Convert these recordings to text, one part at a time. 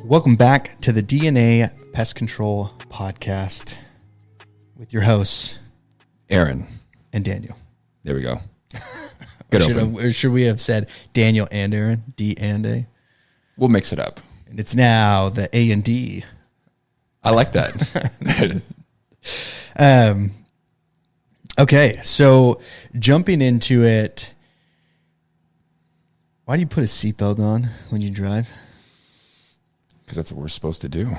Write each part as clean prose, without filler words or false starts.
Welcome back to the DNA Pest Control Podcast with your hosts, Aaron and Daniel. There we go. Good open. Should we have said Daniel and Aaron? D and A? We'll mix it up. And it's now the A and D. I like that. Okay, so jumping into it, why do you put a seatbelt on when you drive? Because that's what we're supposed to do.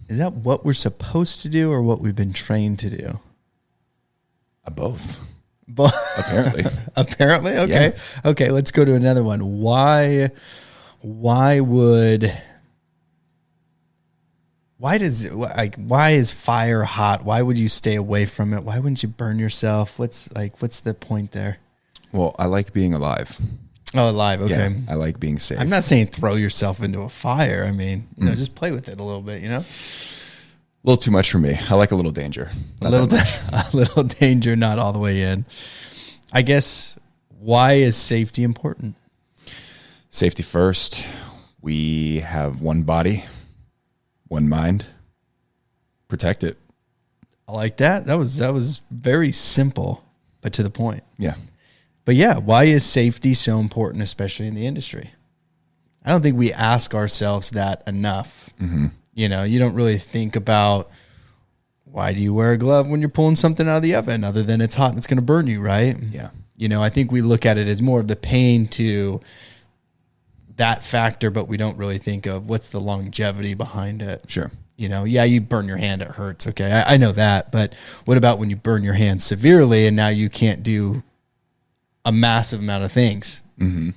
Is that what we're supposed to do or what we've been trained to do? Both. Both. Apparently. Apparently? Okay. Yeah. Okay, let's go to another one. Why is fire hot? Why would you stay away from it? Why wouldn't you burn yourself? What's the point there? Well, I like being alive. Oh, alive. Okay. Yeah, I like being safe. I'm not saying throw yourself into a fire. I mean, just play with it a little bit, A little too much for me. I like a little danger. A little danger, not all the way in. I guess, why is safety important? Safety first. We have one body, one mind. Protect it. I like that. That was very simple, but to the point. Yeah. But yeah, why is safety so important, especially in the industry? I don't think we ask ourselves that enough. Mm-hmm. You don't really think about, why do you wear a glove when you're pulling something out of the oven other than it's hot and it's going to burn you, right? Yeah. I think we look at it as more of the pain to that factor, but we don't really think of what's the longevity behind it. Sure. Yeah, you burn your hand, it hurts. Okay, I know that. But what about when you burn your hand severely and now you can't do a massive amount of things? Mm-hmm.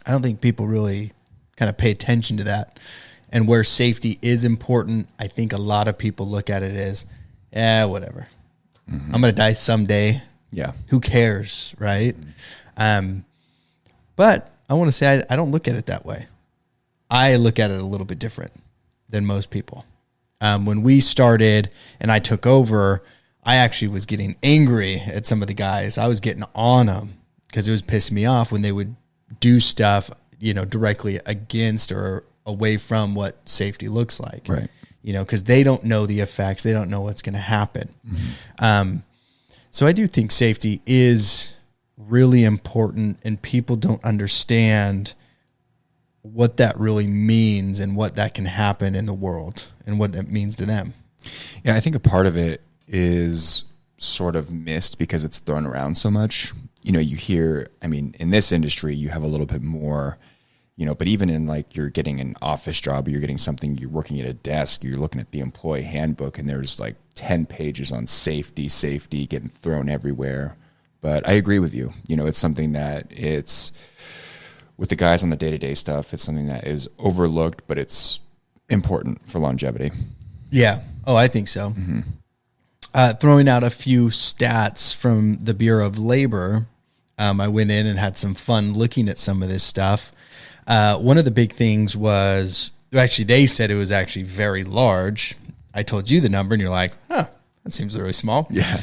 I don't think people really kind of pay attention to that. And where safety is important, I think a lot of people look at it as, whatever. Mm-hmm. I'm going to die someday. Yeah. Who cares, right? Mm-hmm. But I want to say I don't look at it that way. I look at it a little bit different than most people. When we started and I took over, I actually was getting angry at some of the guys. I was getting on them because it was pissing me off when they would do stuff, directly against or away from what safety looks like. Right. Because they don't know the effects. They don't know what's going to happen. Mm-hmm. So I do think safety is really important, and people don't understand what that really means and what that can happen in the world and what it means to them. Yeah, I think a part of it is sort of missed because it's thrown around so much. You hear, in this industry, you have a little bit more, but even in like you're getting an office job or you're getting something, you're working at a desk, you're looking at the employee handbook and there's like 10 pages on safety getting thrown everywhere. But I agree with you. It's something that it's with the guys on the day-to-day stuff, it's something that is overlooked, but it's important for longevity. Yeah. Oh, I think so. Mm-hmm. Throwing out a few stats from the Bureau of Labor, I went in and had some fun looking at some of this stuff. One of the big things was, actually, they said it was actually very large. I told you the number, and you're like, that seems really small. Yeah.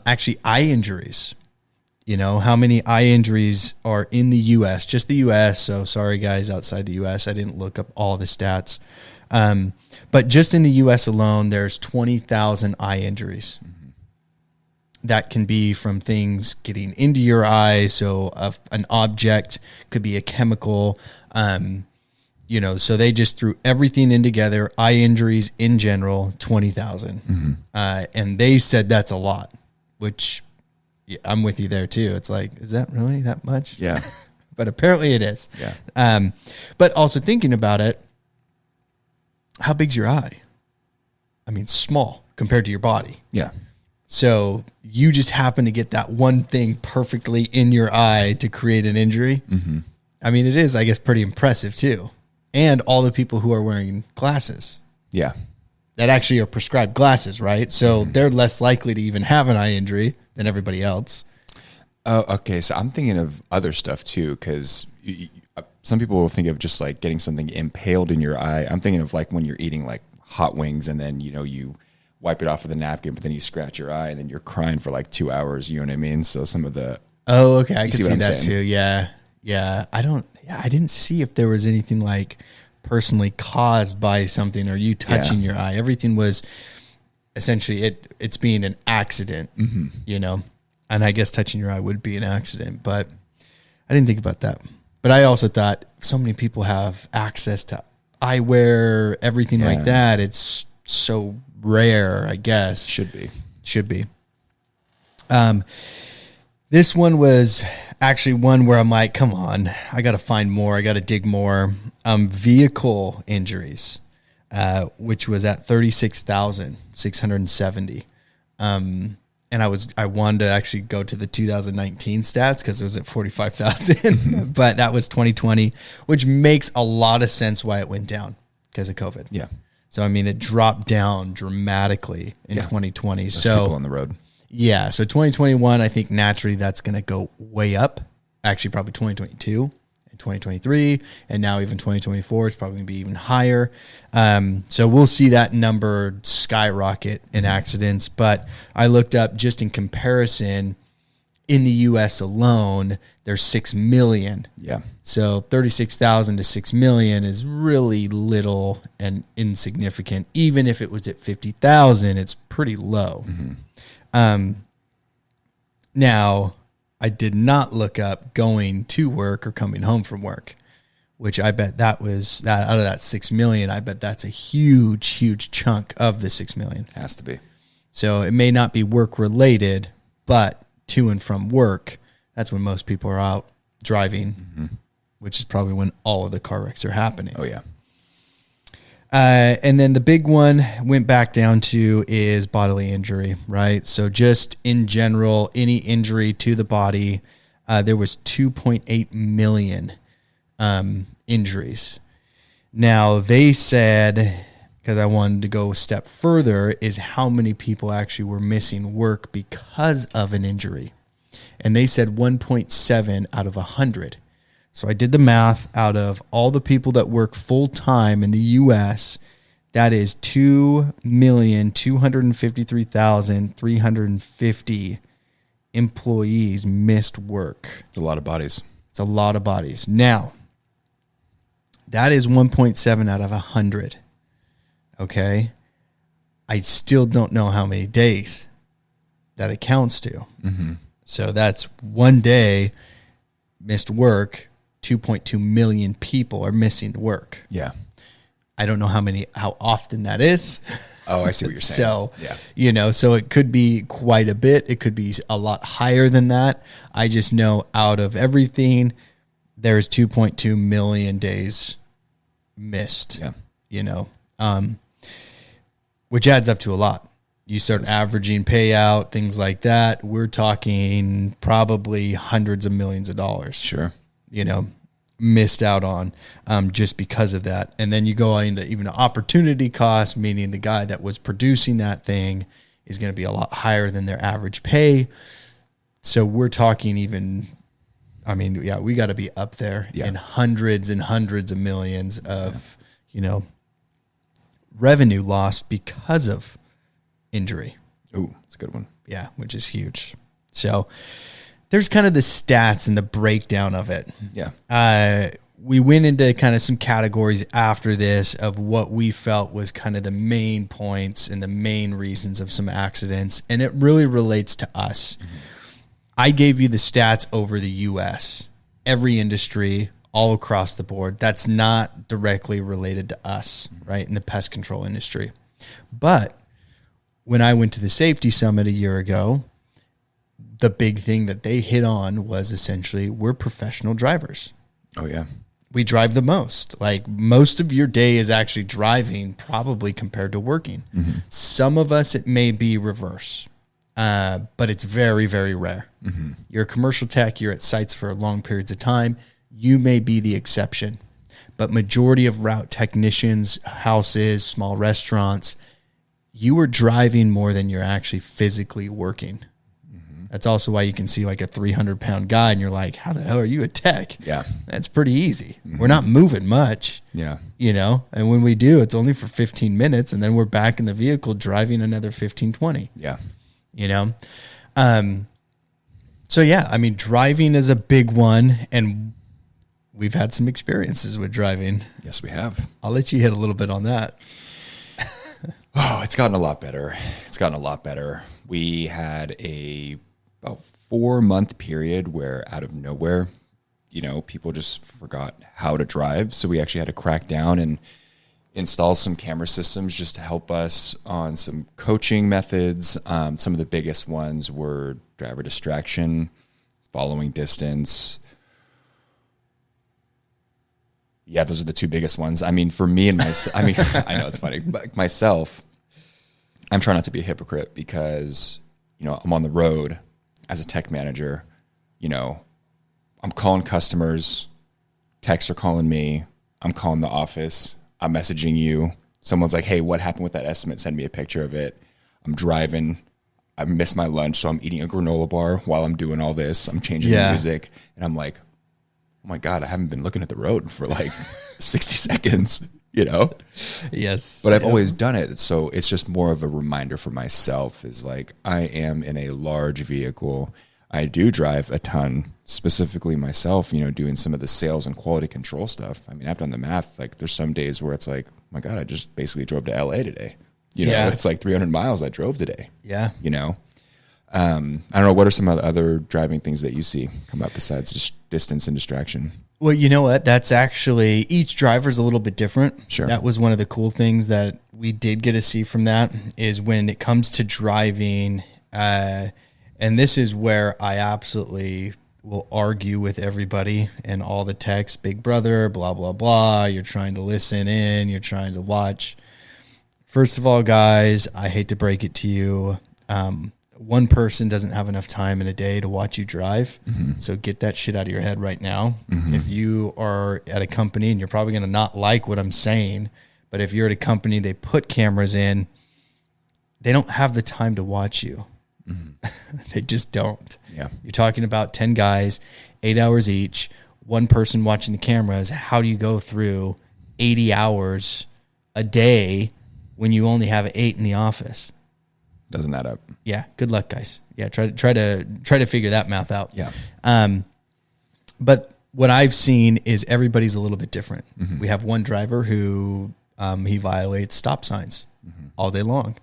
Actually, eye injuries. How many eye injuries are in the U.S., just the U.S., so sorry, guys, outside the U.S., I didn't look up all the stats. But just in the U.S. alone, there's 20,000 eye injuries. Mm-hmm. That can be from things getting into your eye. So an object could be a chemical, so they just threw everything in together. Eye injuries in general, 20,000. Mm-hmm. And they said that's a lot, which I'm with you there too. It's like, is that really that much? Yeah. But apparently it is. Yeah. But also thinking about it, how big's your eye? Small compared to your body. Yeah. So you just happen to get that one thing perfectly in your eye to create an injury. Mm-hmm. It is, I guess, pretty impressive too. And all the people who are wearing glasses. Yeah. That actually are prescribed glasses, right? So they're less likely to even have an eye injury than everybody else. Oh, okay. So I'm thinking of other stuff too, because some people will think of just like getting something impaled in your eye. I'm thinking of like when you're eating like hot wings and then, you wipe it off with a napkin, but then you scratch your eye and then you're crying for like 2 hours. You know what I mean? So some of the... Oh, okay. I can see that too. Yeah. Yeah. I didn't see if there was anything like personally caused by something or you touching your eye. Everything was essentially it's being an accident, you know, and I guess touching your eye would be an accident, but I didn't think about that. But I also thought so many people have access to eyewear, everything like that. It's so rare, I guess. Should be. This one was actually one where I'm like, come on, I got to find more. I got to dig more. Vehicle injuries, which was at 36,670. And I wanted to actually go to the 2019 stats because it was at 45,000, but that was 2020, which makes a lot of sense why it went down because of COVID. Yeah. So, I mean, it dropped down dramatically in 2020. Less so people on the road. Yeah. So 2021, I think naturally that's going to go way up. Actually, probably 2022 and 2023. And now even 2024, it's probably going to be even higher. So we'll see that number skyrocket in accidents. But I looked up just in comparison, in the U.S. alone, there's 6 million. Yeah. So 36,000 to 6 million is really little and insignificant. Even if it was at 50,000, it's pretty low. Now, I did not look up going to work or coming home from work, which I bet that was that out of that 6 million. I bet that's a huge chunk of the 6 million. Has to be. So it may not be work related, but to and from work, that's when most people are out driving, which is probably when all of the car wrecks are happening. Oh, yeah. And then the big one went back down to is bodily injury, right? So just in general, any injury to the body, there was 2.8 million injuries. Now they said, because I wanted to go a step further, is how many people actually were missing work because of an injury. And they said 1.7 out of 100. So I did the math. Out of all the people that work full time in the U.S., that is 2,253,350 employees missed work. It's a lot of bodies. It's a lot of bodies. Now, that is 1.7 out of 100. Okay? I still don't know how many days that it counts to. So that's one day missed work. 2.2 million people are missing work. Yeah. I don't know how often that is. Oh, I see what you're saying. So, so it could be quite a bit. It could be a lot higher than that. I just know out of everything, there's 2.2 million days missed, which adds up to a lot. You start averaging payout, things like that. We're talking probably hundreds of millions of dollars. Sure. Missed out on just because of that. And then you go into even opportunity cost, meaning the guy that was producing that thing is going to be a lot higher than their average pay. So we're talking we got to be up there in hundreds and hundreds of millions of, revenue lost because of injury. Ooh, that's a good one. Yeah, which is huge. So there's kind of the stats and the breakdown of it. Yeah. We went into kind of some categories after this of what we felt was kind of the main points and the main reasons of some accidents. And it really relates to us. I gave you the stats over the U.S., every industry, all across the board. That's not directly related to us, right, in the pest control industry. But when I went to the safety summit a year ago, the big thing that they hit on was essentially we're professional drivers. Oh, yeah. We drive the most. Like most of your day is actually driving probably compared to working. Some of us, it may be reverse, but it's very, very rare. You're a commercial tech. You're at sites for long periods of time. You may be the exception, but majority of route technicians, houses, small restaurants, you are driving more than you're actually physically working. That's also why you can see like a 300-pound guy and you're like, how the hell are you a tech? Yeah. That's pretty easy. We're not moving much. Yeah. And when we do, it's only for 15 minutes and then we're back in the vehicle driving another 15, 20. Yeah. So yeah, I mean, driving is a big one. And we've had some experiences with driving. Yes, we have. I'll let you hit a little bit on that. Oh, it's gotten a lot better. We had about 4-month period where out of nowhere, people just forgot how to drive. So we actually had to crack down and install some camera systems just to help us on some coaching methods. Some of the biggest ones were driver distraction, following distance. Yeah, those are the two biggest ones. I mean, for me and I know it's funny, but myself, I'm trying not to be a hypocrite because, I'm on the road as a tech manager, I'm calling customers, texts are calling me, I'm calling the office, I'm messaging you. Someone's like, hey, what happened with that estimate? Send me a picture of it. I'm driving. I missed my lunch, so I'm eating a granola bar while I'm doing all this. I'm changing the music. And I'm like, oh my God, I haven't been looking at the road for like 60 seconds, Yes. But I've always done it. So it's just more of a reminder for myself is like, I am in a large vehicle. I do drive a ton, specifically myself, doing some of the sales and quality control stuff. I mean, I've done the math. Like there's some days where it's like, oh my God, I just basically drove to LA today. It's like 300 miles I drove today. Yeah. I don't know. What are some other driving things that you see come up besides just distance and distraction? Well, you know what? That's actually, each driver's a little bit different. Sure. That was one of the cool things that we did get to see from that is when it comes to driving, and this is where I absolutely will argue with everybody and all the techs, big brother, blah, blah, blah. You're trying to listen in, you're trying to watch. First of all, guys, I hate to break it to you. One person doesn't have enough time in a day to watch you drive. Mm-hmm. So get that shit out of your head right now. Mm-hmm. If you are at a company, and you're probably going to not like what I'm saying, but if you're at a company, they put cameras in, they don't have the time to watch you. Mm-hmm. They just don't. Yeah. You're talking about 10 guys, 8 hours each, one person watching the cameras. How do you go through 80 hours a day when you only have 8 in the office? Doesn't add up. Yeah. Good luck, guys. Yeah. Try to figure that math out. Yeah. But what I've seen is everybody's a little bit different. Mm-hmm. We have one driver who, he violates stop signs all day long.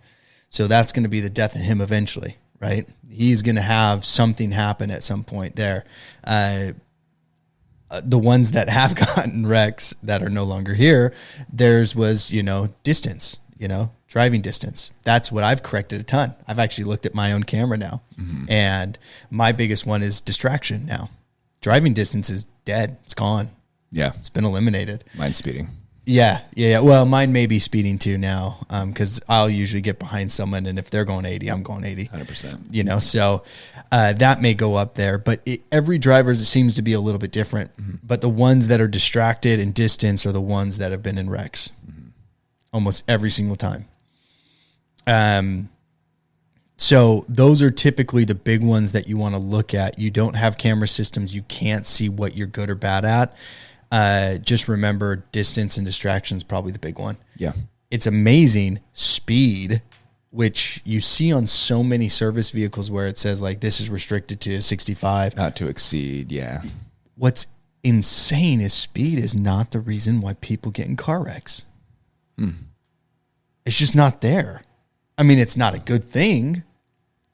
So that's going to be the death of him eventually, right? He's going to have something happen at some point there. The ones that have gotten wrecks that are no longer here, theirs was, distance, driving distance. That's what I've corrected a ton. I've actually looked at my own camera now. Mm-hmm. And my biggest one is distraction now. Driving distance is dead. It's gone. Yeah. It's been eliminated. Mine's speeding. Yeah. Well, mine may be speeding too now, because I'll usually get behind someone, and if they're going 80, I'm going 80. 100%. So that may go up there. But every driver seems to be a little bit different. Mm-hmm. But the ones that are distracted and distance are the ones that have been in wrecks. Mm-hmm. Almost every single time. So those are typically the big ones that you want to look at. You don't have camera systems. You can't see what you're good or bad at. Just remember distance and distraction is probably the big one. Yeah. It's amazing speed, which you see on so many service vehicles where it says like, this is restricted to 65. Not to exceed. Yeah. What's insane is speed is not the reason why people get in car wrecks. It's just not there. I mean, it's not a good thing.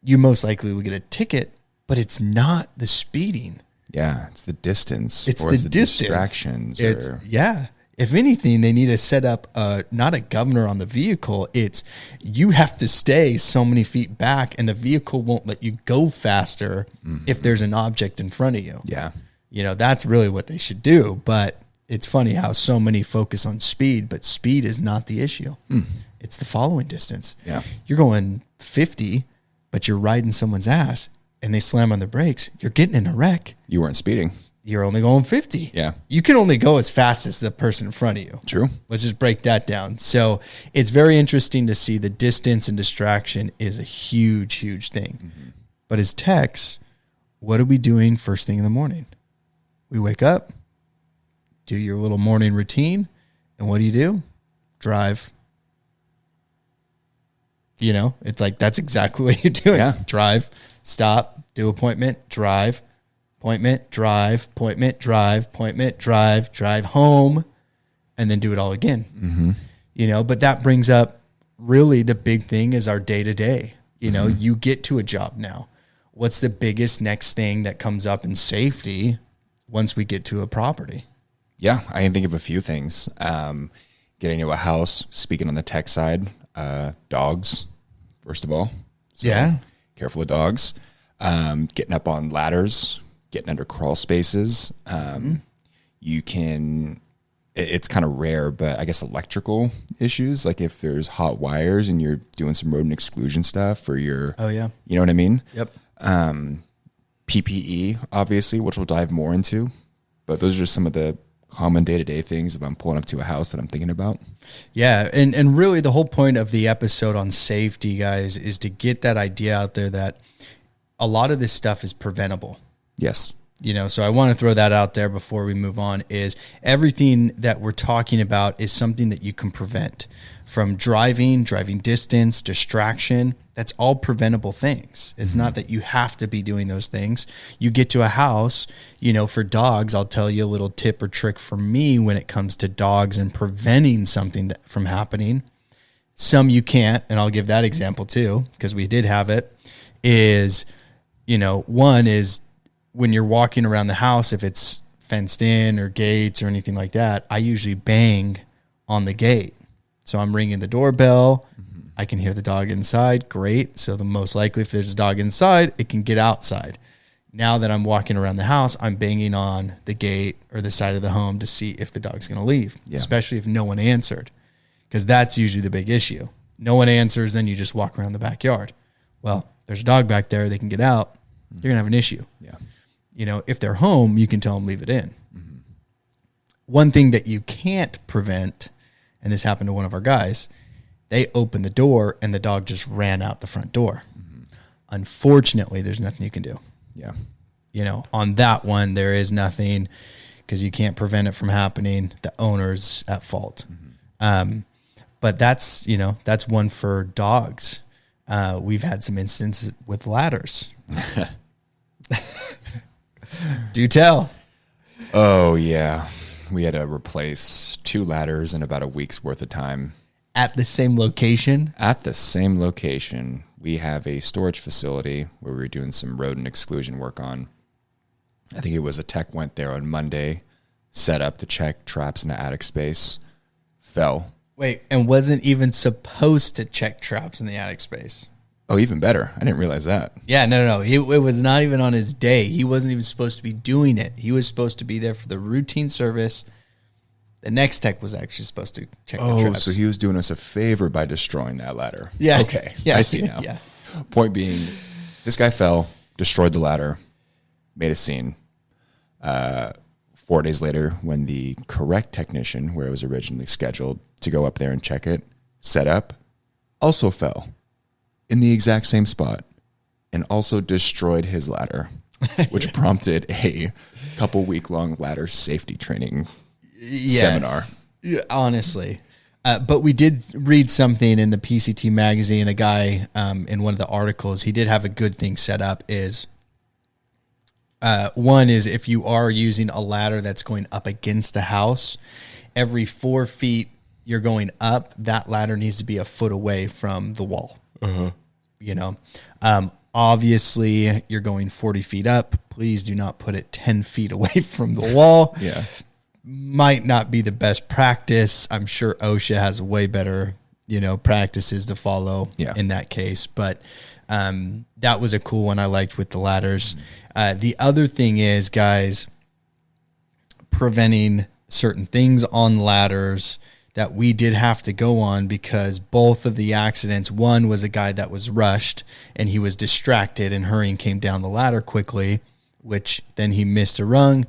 You most likely will get a ticket, but it's not the speeding. Yeah, it's the distance. It's the distance. Distractions. Yeah. If anything, they need to set up not a governor on the vehicle. It's you have to stay so many feet back, and the vehicle won't let you go faster if there's an object in front of you. Yeah. That's really what they should do. But it's funny how so many focus on speed, but speed is not the issue. It's the following distance. Yeah. You're going 50, but you're riding someone's ass and they slam on the brakes. You're getting in a wreck. You weren't speeding. You're only going 50. Yeah. You can only go as fast as the person in front of you. True. Let's just break that down. So it's very interesting to see the distance and distraction is a huge, huge thing. Mm-hmm. But as techs, what are we doing first thing in the morning? We wake up, do your little morning routine, and what do? Drive. It's like that's exactly what you're doing. Yeah. Drive, stop, do appointment, drive, appointment, drive, appointment, drive, appointment, drive home, and then do it all again. Mm-hmm. You know, but that brings up really the big thing is our day-to-day. You know, you get to a job now. What's the biggest next thing that comes up in safety once we get to a property? Yeah, I can think of a few things. Getting to a house, speaking on the tech side, dogs, first of all. So Yeah. careful of dogs. Getting up on ladders, getting under crawl spaces. You can, it's kind of rare, but I guess electrical issues, like if there's hot wires and you're doing some rodent exclusion stuff or you're, Oh, yeah. you know what I mean? Yep. PPE, obviously, which we'll dive more into. But those are just some of the common day-to-day things if I'm pulling up to a house that I'm thinking about. Yeah, and really the whole point of the episode on safety, guys, is to get that idea out there that a lot of this stuff is preventable. Yes. You know, so I want to throw that out there before we move on, is everything that we're talking about is something that you can prevent. From driving distance, distraction, that's all preventable things. It's not that you have to be doing those things. You get to a house, you know, for dogs, I'll tell you a little tip or trick for me when it comes to dogs and preventing something from happening. Some you can't, and I'll give that example too, because we did have it, is, you know, one is when you're walking around the house, if it's fenced in or gates or anything like that, I usually bang on the gate. So I'm ringing the doorbell. I can hear the dog inside. Great. So the most likely if there's a dog inside, it can get outside. Now that I'm walking around the house, I'm banging on the gate or the side of the home to see if the dog's going to leave, especially if no one answered, because that's usually the big issue. No one answers, then you just walk around the backyard. Well, there's a dog back there. They can get out. You're going to have an issue. Yeah. You know, if they're home, you can tell them leave it in. One thing that you can't prevent, and this happened to one of our guys, they opened the door and the dog just ran out the front door. Unfortunately, there's nothing you can do. Yeah. You know, on that one, there is nothing because you can't prevent it from happening. The owner's at fault. But that's, you know, that's one for dogs. We've had some instances with ladders. Do tell. Oh, yeah. We had to replace 2 ladders in about a week's worth of time. At the same location? At the same location. We have a storage facility where we were doing some rodent exclusion work on. I think it was a tech went there on Monday, set up to check traps in the attic space, fell. Wait, and wasn't even supposed to check traps in the attic space? Oh, even better. I didn't realize that. Yeah, no. It was not even on his day. He wasn't even supposed to be doing it. He was supposed to be there for the routine service. The next tech was actually supposed to check the traps. Oh, so he was doing us a favor by destroying that ladder. Yeah. Okay. Yeah. I see now. Yeah. Point being, this guy fell, destroyed the ladder, made a scene. 4 days later, when the correct technician, where it was originally scheduled to go up there and check it, set up, also fell in the exact same spot and also destroyed his ladder, which prompted a couple week-long ladder safety training seminar. Yeah, honestly. But we did read something in the PCT magazine. A guy in one of the articles, he did have a good thing set up is, one is if you are using a ladder that's going up against a house, every 4 feet you're going up, that ladder needs to be a foot away from the wall. You know, obviously you're going 40 feet up. Please do not put it 10 feet away from the wall. Yeah. Might not be the best practice. I'm sure OSHA has way better, you know, practices to follow in that case. But that was a cool one I liked with the ladders. The other thing is, guys, preventing certain things on ladders that we did have to go on because both of the accidents, one was a guy that was rushed and he was distracted and hurrying came down the ladder quickly, which then he missed a rung,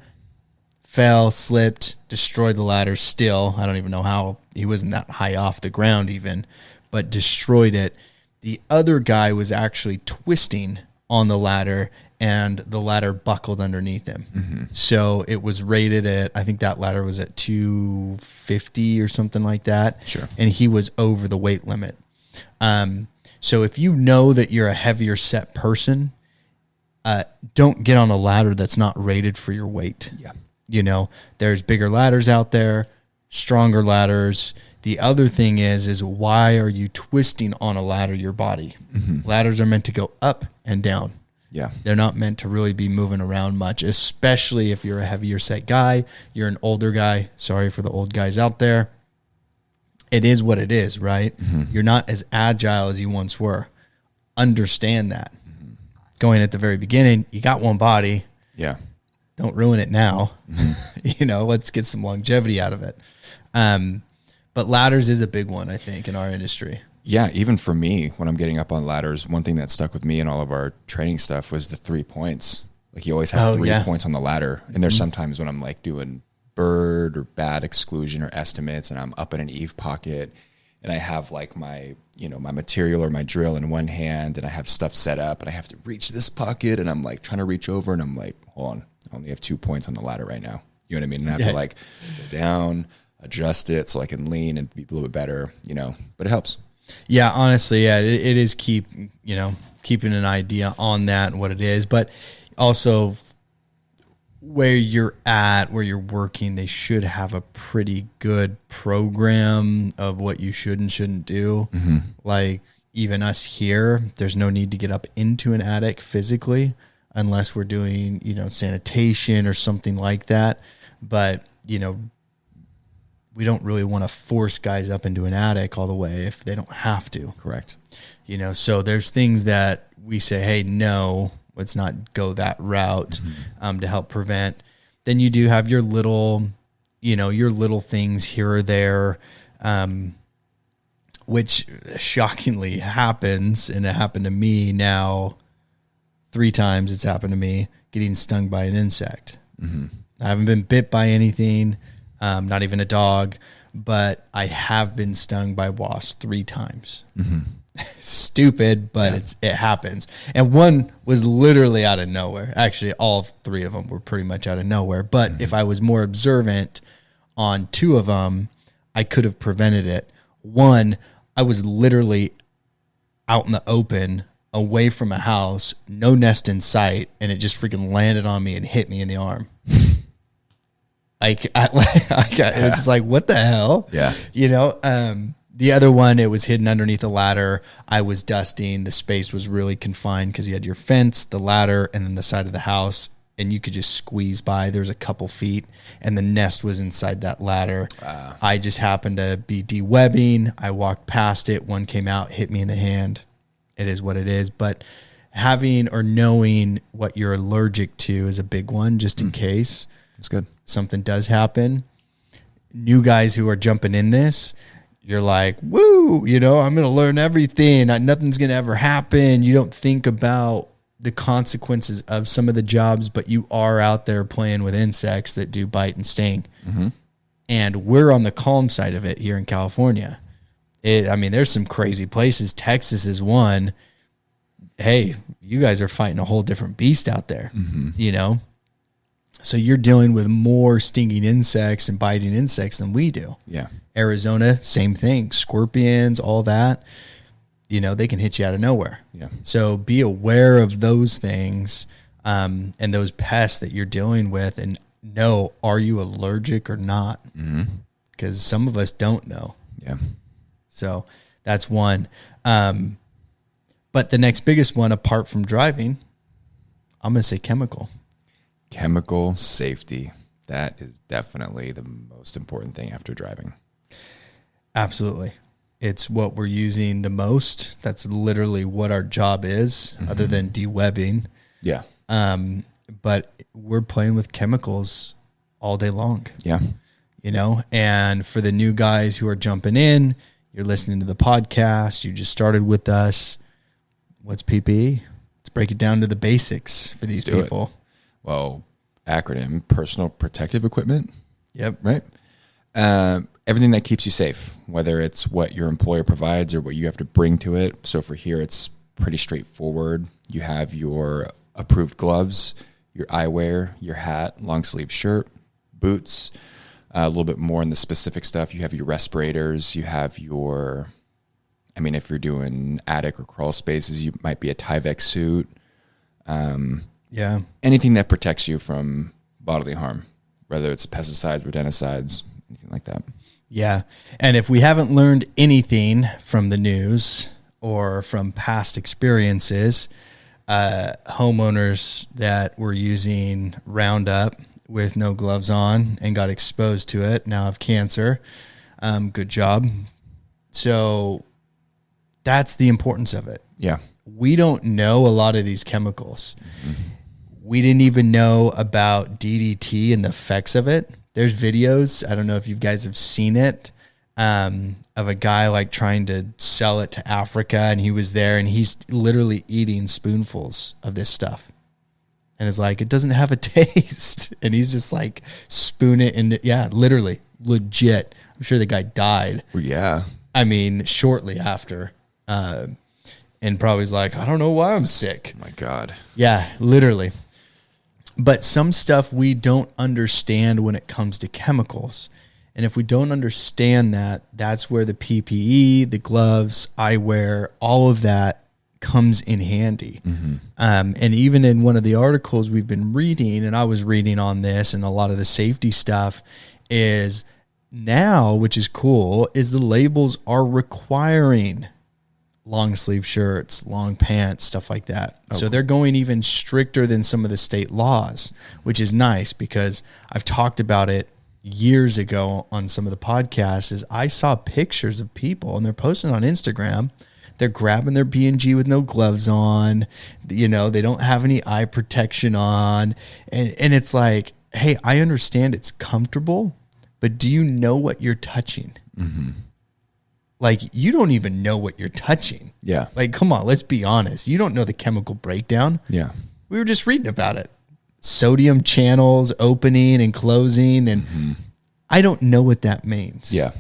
fell, slipped, destroyed the ladder still. I don't even know how. He wasn't that high off the ground even, but destroyed it. The other guy was actually twisting on the ladder and the ladder buckled underneath him. So it was rated at, I think that ladder was at 250 or something like that. Sure. And he was over the weight limit. So if you know that you're a heavier set person, don't get on a ladder that's not rated for your weight. Yeah. You know, there's bigger ladders out there, stronger ladders. The other thing is why are you twisting on a ladder your body? Ladders are meant to go up and down. Yeah. They're not meant to really be moving around much, especially if you're a heavier set guy, you're an older guy. Sorry for the old guys out there. It is what it is, right? You're not as agile as you once were. Understand that. Going at the very beginning, you got one body. Yeah. Don't ruin it now. You know, let's get some longevity out of it. But ladders is a big one, I think, in our industry. Yeah, even for me, when I'm getting up on ladders, one thing that stuck with me in all of our training stuff was the 3 points. Like, you always have 3 points on the ladder. And there's sometimes when I'm like doing bird or bad exclusion or estimates, and I'm up in an eave pocket, and I have like my, you know, my material or my drill in one hand, and I have stuff set up, and I have to reach this pocket, and I'm like trying to reach over, and I'm like, hold on, I only have 2 points on the ladder right now. You know what I mean? And I have to like go down, adjust it so I can lean and be a little bit better, you know, but it helps. Yeah, honestly, yeah, it is keeping an idea on that and what it is, but also where you're at, where you're working, they should have a pretty good program of what you should and shouldn't do. Like even us here, there's no need to get up into an attic physically unless we're doing, you know, sanitation or something like that. But, you know, we don't really want to force guys up into an attic all the way if they don't have to. Correct. You know, so there's things that we say, hey, no, let's not go that route to help prevent. Then you do have your little, you know, your little things here or there, which shockingly happens. And it happened to me now 3 times. It's happened to me getting stung by an insect. I haven't been bit by anything. Not even a dog, but I have been stung by wasps 3 times. Stupid, but it happens. And one was literally out of nowhere. Actually, all 3 of them were pretty much out of nowhere. But if I was more observant on 2 of them, I could have prevented it. One, I was literally out in the open, away from a house, no nest in sight, and it just freaking landed on me and hit me in the arm. It was just like, what the hell? Yeah. You know, the other one, it was hidden underneath a ladder. I was dusting. The space was really confined because you had your fence, the ladder, and then the side of the house, and you could just squeeze by. There's a couple feet, and the nest was inside that ladder. I just happened to be de-webbing. I walked past it. One came out, hit me in the hand. It is what it is. But having or knowing what you're allergic to is a big one, just in case. That's good. Something does happen. New guys who are jumping in this, you're like, woo, you know, I'm going to learn everything. Nothing's going to ever happen. You don't think about the consequences of some of the jobs, but you are out there playing with insects that do bite and sting. And we're on the calm side of it here in California. There's some crazy places. Texas is one. Hey, you guys are fighting a whole different beast out there, you know? So you're dealing with more stinging insects and biting insects than we do. Yeah. Arizona, same thing. Scorpions, all that, you know, they can hit you out of nowhere. Yeah. So be aware of those things and those pests that you're dealing with, and know, are you allergic or not? Because some of us don't know. Yeah. So that's one. But the next biggest one, apart from driving, I'm going to say chemical. Chemical safety. That is definitely the most important thing after driving. Absolutely. It's what we're using the most. That's literally what our job is, other than de-webbing. Yeah. But we're playing with chemicals all day long. Yeah. You know, and for the new guys who are jumping in, you're listening to the podcast, you just started with us. What's PPE? Let's break it down to the basics for these people. Well, acronym, personal protective equipment. Yep. Right. Everything that keeps you safe, whether it's what your employer provides or what you have to bring to it. So for here, it's pretty straightforward. You have your approved gloves, your eyewear, your hat, long sleeve shirt, boots, a little bit more in the specific stuff. You have your respirators, you have your, if you're doing attic or crawl spaces, you might be a Tyvek suit. Yeah. Anything that protects you from bodily harm, whether it's pesticides, rodenticides, anything like that. Yeah. And if we haven't learned anything from the news or from past experiences, homeowners that were using Roundup with no gloves on and got exposed to it now have cancer. Good job. So that's the importance of it. Yeah. We don't know a lot of these chemicals. We didn't even know about DDT and the effects of it. There's videos, I don't know if you guys have seen it, of a guy like trying to sell it to Africa, and he was there and he's literally eating spoonfuls of this stuff. And it's like, it doesn't have a taste. And he's just like spoon it in. Yeah, literally, legit. I'm sure the guy died. Well, yeah. I mean, shortly after. And probably was like, I don't know why I'm sick. Oh my God. Yeah, literally. But some stuff we don't understand when it comes to chemicals. And if we don't understand that, that's where the PPE, the gloves, eyewear, all of that comes in handy. And even in one of the articles we've been reading, and I was reading on this and a lot of the safety stuff is now, which is cool, is the labels are requiring long sleeve shirts, long pants, stuff like that. Oh, so they're going even stricter than some of the state laws, which is nice because I've talked about it years ago on some of the podcasts. Is I saw pictures of people and they're posting on Instagram. They're grabbing their B&G with no gloves on. You know, they don't have any eye protection on. And it's like, hey, I understand it's comfortable, but do you know what you're touching? Like, you don't even know what you're touching. Yeah. Like, come on, let's be honest. You don't know the chemical breakdown. Yeah. We were just reading about it. Sodium channels opening and closing. And I don't know what that means. Yeah.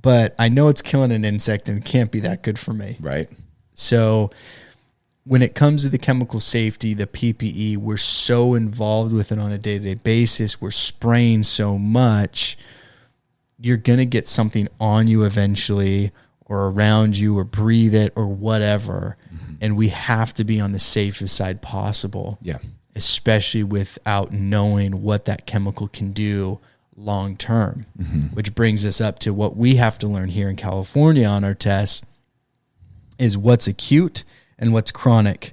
But I know it's killing an insect and it can't be that good for me. Right. So when it comes to the chemical safety, the PPE, we're so involved with it on a day-to-day basis. We're spraying so much. You're going to get something on you eventually or around you or breathe it or whatever. And we have to be on the safest side possible. Yeah. Especially without knowing what that chemical can do long term, which brings us up to what we have to learn here in California on our tests is what's acute and what's chronic.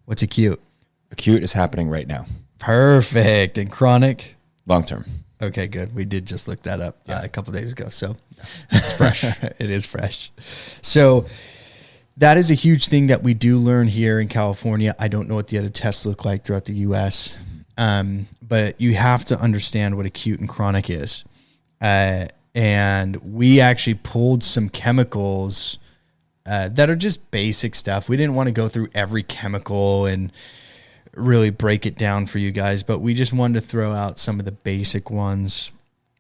What's acute? Acute is happening right now. Perfect. And chronic? Long term. Okay, good. We did just look that up a couple of days ago. So it's fresh. It is fresh. So that is a huge thing that we do learn here in California. I don't know what the other tests look like throughout the U.S., but you have to understand what acute and chronic is. And we actually pulled some chemicals that are just basic stuff. We didn't want to go through every chemical and really break it down for you guys, but we just wanted to throw out some of the basic ones,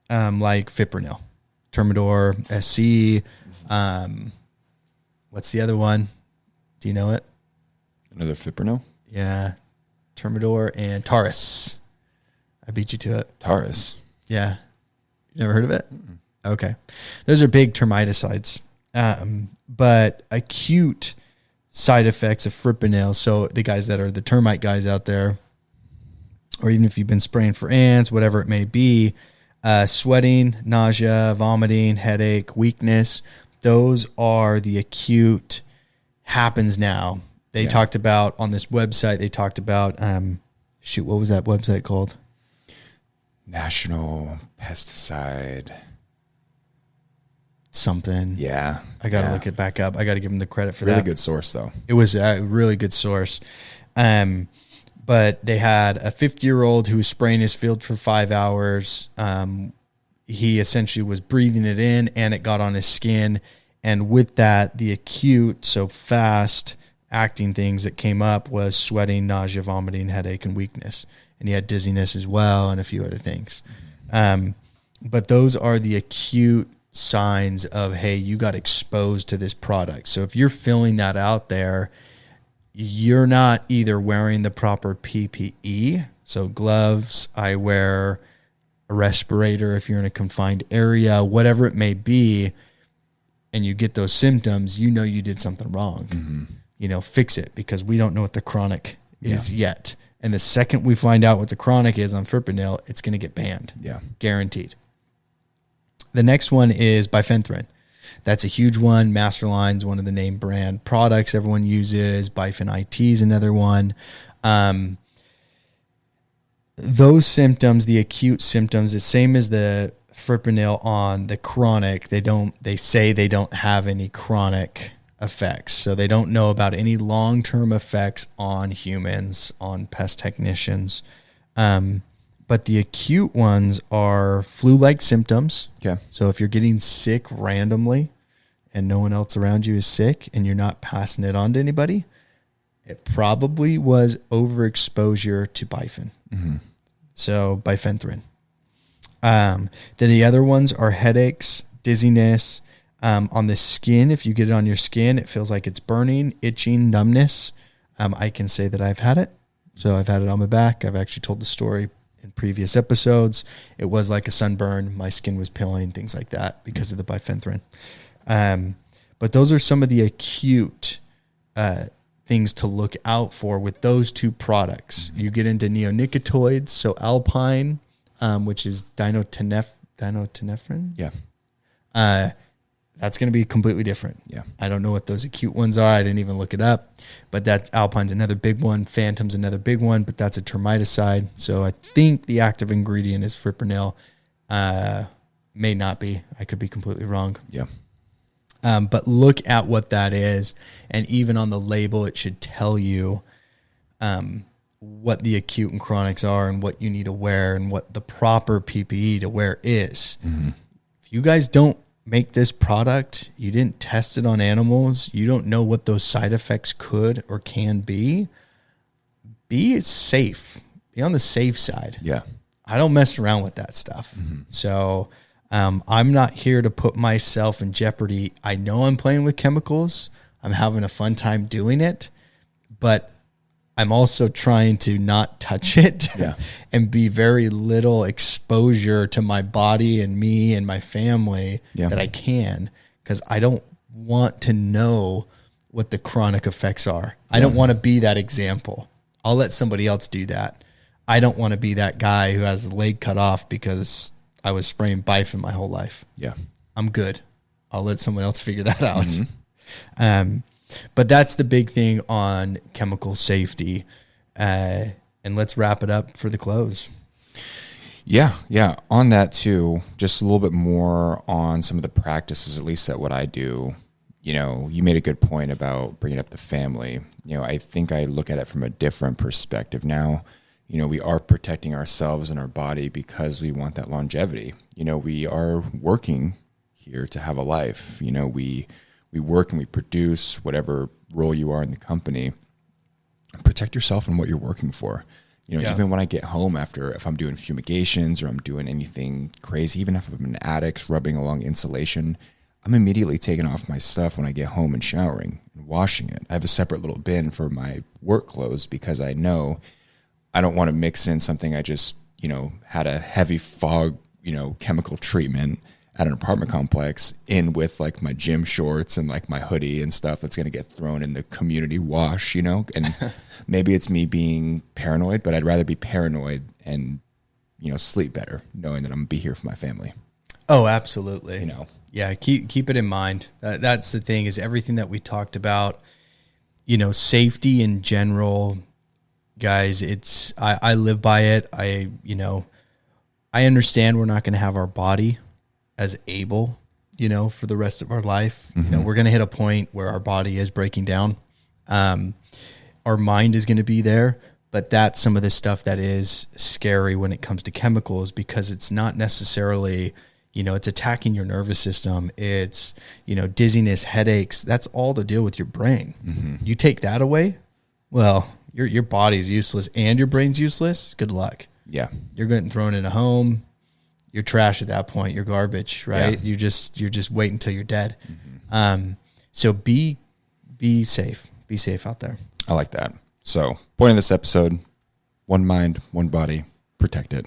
like fipronil, Termidor, SC. What's the other one? Do you know it? Another fipronil? Yeah. Termidor and Taurus. I beat you to it. Taurus. Yeah. You never heard of it? Okay. Those are big termiticides. But acute side effects of fipronil, so the guys that are the termite guys out there, or even if you've been spraying for ants, whatever it may be, sweating, nausea, vomiting, headache, weakness, those are the acute happens now. They talked about on this website, they talked about, what was that website called? National Pesticide. Something. Yeah. I got to look it back up. I got to give them the credit for that. Really good source, though. It was a really good source. But they had a 50-year-old who was spraying his field for 5 hours. He essentially was breathing it in and it got on his skin. And with that, the acute, so fast acting things that came up was sweating, nausea, vomiting, headache, and weakness. And he had dizziness as well and a few other things. But those are the acute signs of, hey, you got exposed to this product. So if you're filling that out there, you're not either wearing the proper PPE, so gloves, eyewear, a respirator if you're in a confined area, whatever it may be, and you get those symptoms, you know you did something wrong. You know, fix it, because we don't know what the chronic is yet. And the second we find out what the chronic is on fipronil, it's going to get banned. Yeah. Guaranteed. The next one is bifenthrin. That's a huge one. Masterline's one of the name brand products everyone uses. Bifen IT is another one. Those symptoms, the acute symptoms, the same as the fipronil on the chronic. They say they don't have any chronic effects. So they don't know about any long-term effects on humans, on pest technicians. But the acute ones are flu-like symptoms. Okay. So if you're getting sick randomly and no one else around you is sick and you're not passing it on to anybody, it probably was overexposure to bifen. Mm-hmm. So bifenthrin. Then the other ones are headaches, dizziness. On the skin, if you get it on your skin, it feels like it's burning, itching, numbness. I can say that I've had it. So I've had it on my back. I've actually told the story in previous episodes. It was like a sunburn. My skin was peeling, things like that because of the bifenthrin. But those are some of the acute things to look out for with those two products. You get into neonicotinoids, so Alpine, which is dinotenephrine. Yeah. That's going to be completely different. Yeah. I don't know what those acute ones are. I didn't even look it up, but that's Alpine's another big one. Phantom's another big one, but that's a termiticide. So I think the active ingredient is fipronil. May not be. I could be completely wrong. Yeah. But look at what that is. And even on the label, it should tell you what the acute and chronics are and what you need to wear and what the proper PPE to wear is. Mm-hmm. If you guys don't make this product, you didn't test it on animals, you don't know what those side effects could or can be safe. Be on the safe side. Yeah. I don't mess around with that stuff. Mm-hmm. So I'm not here to put myself in jeopardy. I know I'm playing with chemicals. I'm having a fun time doing it, but I'm also trying to not touch it and be very little exposure to my body and me and my family that I can, because I don't want to know what the chronic effects are. I don't want to be that example. I'll let somebody else do that. I don't want to be that guy who has the leg cut off because I was spraying bifen my whole life. Yeah. I'm good. I'll let someone else figure that out. Mm-hmm. But that's the big thing on chemical safety. And let's wrap it up for the close. Yeah. Yeah. On that too, just a little bit more on some of the practices, at least at what I do. You know, you made a good point about bringing up the family. You know, I think I look at it from a different perspective now. You know, we are protecting ourselves and our body because we want that longevity. You know, we are working here to have a life. You know, we work and we produce whatever role you are in the company. Protect yourself and what you're working for. You know, even when I get home if I'm doing fumigations or I'm doing anything crazy, even if I'm in attics rubbing along insulation, I'm immediately taking off my stuff when I get home and showering and washing it. I have a separate little bin for my work clothes because I know I don't want to mix in something I just, you know, had a heavy fog, you know, chemical treatment at an apartment complex in with like my gym shorts and like my hoodie and stuff that's going to get thrown in the community wash, you know, and maybe it's me being paranoid, but I'd rather be paranoid and, you know, sleep better knowing that I'm gonna be here for my family. Oh, absolutely. You know, yeah. Keep it in mind. That's the thing is everything that we talked about, you know, safety in general, guys, I live by it. I understand we're not going to have our body as able, you know, for the rest of our life. Mm-hmm. You know, we're going to hit a point where our body is breaking down. Our mind is going to be there, but that's some of the stuff that is scary when it comes to chemicals because it's not necessarily, you know, it's attacking your nervous system. It's, you know, dizziness, headaches. That's all to deal with your brain. Mm-hmm. You take that away, well, your body's useless and your brain's useless. Good luck. Yeah. You're getting thrown in a home. You're trash at that point. You're garbage, right? Yeah. You're just waiting until you're dead. Mm-hmm. So be safe. Be safe out there. I like that. So point of this episode, one mind, one body, protect it.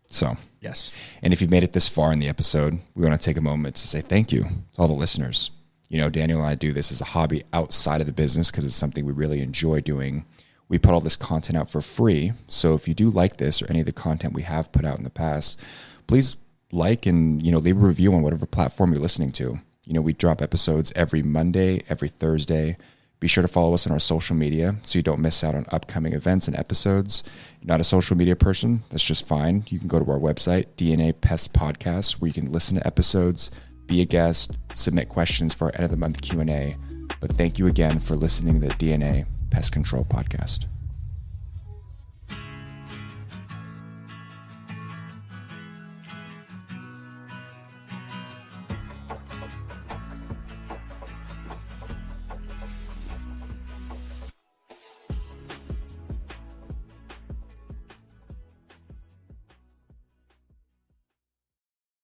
So yes. And if you've made it this far in the episode, we want to take a moment to say thank you to all the listeners. You know, Daniel and I do this as a hobby outside of the business because it's something we really enjoy doing. we put all this content out for free. So if you do like this or any of the content we have put out in the past, please like and, leave a review on whatever platform you're listening to. We drop episodes every Monday, every Thursday. Be sure to follow us on our social media so you don't miss out on upcoming events and episodes. You're not a social media person, that's just fine. You can go to our website, DNA Pest Podcast, where you can listen to episodes, be a guest, submit questions for our end of the month Q&A. But thank you again for listening to the DNA Pest Control Podcast.